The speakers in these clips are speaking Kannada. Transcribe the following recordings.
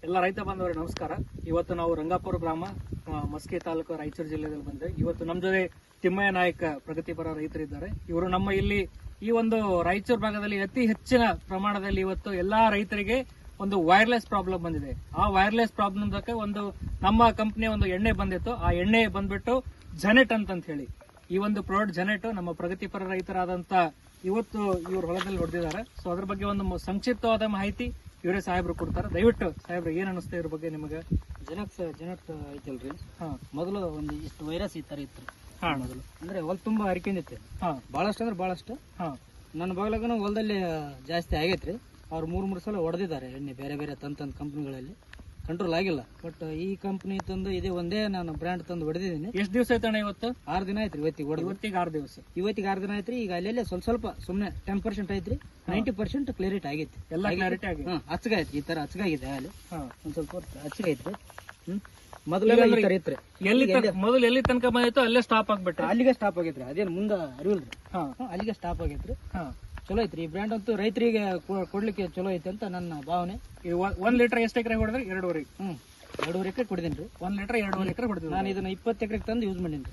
ಎಲ್ಲ ರೈತ ಬಾಂಧವರೇ ನಮಸ್ಕಾರ. ಇವತ್ತು ನಾವು ರಂಗಾಪುರ ಗ್ರಾಮ, ಮಸ್ಕಿ ತಾಲೂಕು, ರಾಯಚೂರು ಜಿಲ್ಲೆಯಲ್ಲಿ ಬಂದೆ. ಇವತ್ತು ನಮ್ಮ ಜೊತೆ ತಿಮ್ಮಯ್ಯ ನಾಯಕ್ ಪ್ರಗತಿಪರ ರೈತರಿದ್ದಾರೆ. ಇವರು ನಮ್ಮ ಇಲ್ಲಿ ಈ ಒಂದು ರಾಯಚೂರು ಭಾಗದಲ್ಲಿ ಅತಿ ಹೆಚ್ಚಿನ ಪ್ರಮಾಣದಲ್ಲಿ ಇವತ್ತು ಎಲ್ಲಾ ರೈತರಿಗೆ ಒಂದು ವೈರ್ಲೆಸ್ ಪ್ರಾಬ್ಲಮ್ ಬಂದಿದೆ. ಆ ವೈರ್ಲೆಸ್ ಪ್ರಾಬ್ಲಮ್ ಒಂದು ನಮ್ಮ ಕಂಪನಿಯ ಒಂದು ಎಣ್ಣೆ ಬಂದಿತ್ತು. ಆ ಎಣ್ಣೆ ಬಂದ್ಬಿಟ್ಟು ಜೆನೆಟ್ ಅಂತ ಹೇಳಿ, ಈ ಒಂದು ಪ್ರಾಡಕ್ಟ್ ಜೆನೆಟ್ ನಮ್ಮ ಪ್ರಗತಿಪರ ರೈತರಾದಂತ ಇವತ್ತು ಇವ್ರ ಹೊಲದಲ್ಲಿ ಹೊಡೆದಿದ್ದಾರೆ. ಸೊ ಅದ್ರ ಬಗ್ಗೆ ಒಂದು ಸಂಕ್ಷಿಪ್ತವಾದ ಮಾಹಿತಿ ಇವರೇ ಸಾಹೇಬ್ರು ಕೊಡ್ತಾರೆ. ದಯವಿಟ್ಟು ಸಾಹೇಬ್ರು ಏನ್ ಅನಿಸ್ತಾ ಇದ್ರ ಬಗ್ಗೆ ನಿಮಗೆ? ಜನಕ್ ಐತಲ್ರಿ, ಮೊದಲು ಒಂದು ಇಷ್ಟು ವೈರಸ್ ಈ ತರ ಇತ್ತು. ಮೊದಲು ಅಂದ್ರೆ ಹೊಲ ತುಂಬಾ ಹರಿಕೊಂಡಿತ್ತು, ಬಹಳಷ್ಟು ಅಂದ್ರೆ ಬಹಳಷ್ಟು. ನನ್ನ ಬಾಗ್ಲಾಗನು ಹೊಲದಲ್ಲಿ ಜಾಸ್ತಿ ಆಗೈತ್ರಿ. ಅವ್ರು ಮೂರ್ ಸಲ ಹೊಡೆದಿದ್ದಾರೆ ಎಣ್ಣೆ, ಬೇರೆ ಬೇರೆ ತಂದ್ ಕಂಪ್ನಿಗಳಲ್ಲಿ ಕಂಟ್ರೋಲ್ ಆಗಿಲ್ಲ. ಬಟ್ ಈ ಕಂಪ್ನಿ ತಂದು ಇದೇ ಒಂದೇ ನಾನು ಬ್ರ್ಯಾಂಡ್ ತಂದು ಹೊಡೆದಿದ್ದೀನಿ. ಎಷ್ಟು ದಿವಸ ಆಯ್ತಣ್ಣ? ಇವತ್ತು 6 ದಿನ ಆಯ್ತ್ರಿ. ಇವತ್ತಿಗೆ 6 ದಿವಸ. ಇವತ್ತಿಗೆ 6 ದಿನ ಆಯ್ತ್ರಿ. ಈಗ ಅಲ್ಲೆಲ್ಲ ಸ್ವಲ್ಪ ಸುಮ್ನೆ 10% ಐತ್ರಿ, 90% ಕ್ಲಿಯರಿಟಿ ಆಗೈತಿ. ಎಲ್ಲ ಕ್ಲಾರಿಟಿ ಆಗಿ ಹಚ್ಚಗಾಯ್ತು, ಈ ತರ ಹಚ್ಚಗಾಗಿದೆ ಅಲ್ಲಿ ಒಂದ್ ಸ್ವಲ್ಪ ಹಚ್ಚಗೈತ್ರಿ. ಮೊದಲೆಲ್ಲ ಈ ತರ ಇತ್ರಿ. ಮೊದಲು ಎಲ್ಲಿ ತನಕ ಬಂದಿತ್ತು ಅಲ್ಲೇ ಸ್ಟಾಪ್ ಆಗ್ಬಿಟ್ರೆ ಅಲ್ಲಿಗೆ ಸ್ಟಾಪ್ ಆಗೈತ್ರಿ. ಅದೇನು ಮುಂದೆ ಅರಿವಿಲ್ರಿ, ಅಲ್ಲಿಗೆ ಸ್ಟಾಪ್ ಆಗೈತ್ರಿ. ಚಲೋ ಐತ್ರಿ ಈ ಬ್ರ್ಯಾಂಡ್ ಅಂತೂ. ರೈತರಿಗೆ ಕೊಡ್ಲಿಕ್ಕೆ ಚಲೋ ಐತಿ ಅಂತ ನನ್ನ ಭಾವನೆ. 1 ಲೀಟರ್ ಎಷ್ಟು ಎಕರೆ ಹೊಡೆದ್ರೆ? 2.5 ಎಕರೆ ಕೊಡಿದೀನಿ. 1 ಲೀಟರ್ 2.5 ಎಕರೆ ಹೊಡೆದಿದ್ದೀನಿ. ನಾನು ಇದನ್ನ 20 ಎಕರೆಗೆ ತಂದು ಯೂಸ್ ಮಾಡೀನಿ.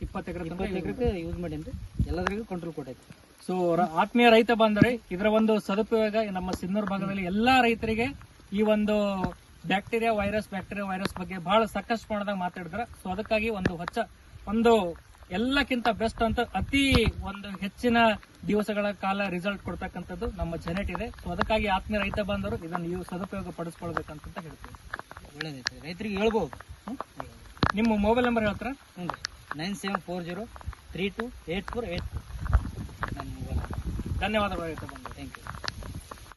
20 ಎಕರೆಗೆ ಯೂಸ್ ಮಾಡೀನಿ. ಎಲ್ಲದ್ರಿಗೂ ಕಂಟ್ರೋಲ್ ಕೊಟ್ಟೈತಿ. ಸೊ ಆತ್ಮೀಯ ರೈತ ಬಂದರೆ ಇದರ ಒಂದು ಸದುಪಯೋಗ ನಮ್ಮ ಸಿನ್ನೂರು ಭಾಗದಲ್ಲಿ ಎಲ್ಲಾ ರೈತರಿಗೆ ಈ ಒಂದು ಬ್ಯಾಕ್ಟೀರಿಯಾ ವೈರಸ್ ಬಗ್ಗೆ ಬಹಳ ಸಾಕಷ್ಟು ಪ್ರಮಾಣದಾಗ ಮಾತಾಡಿದ್ರೆ. ಸೊ ಅದಕ್ಕಾಗಿ ಒಂದು ಎಲ್ಲಕ್ಕಿಂತ ಬೆಸ್ಟ್ ಅಂತ ಅತಿ ಒಂದು ಹೆಚ್ಚಿನ ದಿವಸಗಳ ಕಾಲ ರಿಸಲ್ಟ್ ಕೊಡ್ತಕ್ಕಂಥದ್ದು ನಮ್ಮ ಜೆನೆಟ್ ಇದೆ. ಸೊ ಅದಕ್ಕಾಗಿ ಆತ್ಮೀಯ ರೈತ ಬಂದವರು ಇದನ್ನು ನೀವು ಸದುಪಯೋಗ ಪಡಿಸ್ಕೊಳ್ಬೇಕಂತ ಹೇಳ್ತೀವಿ. ಒಳ್ಳೇದೈತಿ, ರೈತರಿಗೆ ಹೇಳ್ಬೋದು. ನಿಮ್ಮ ಮೊಬೈಲ್ ನಂಬರ್ ಹೇಳ್ತಾರ? 9740328484. ನನ್ನ ಮೊಬೈಲ್. ಧನ್ಯವಾದಗಳು ರೈತ ಬಂಧು.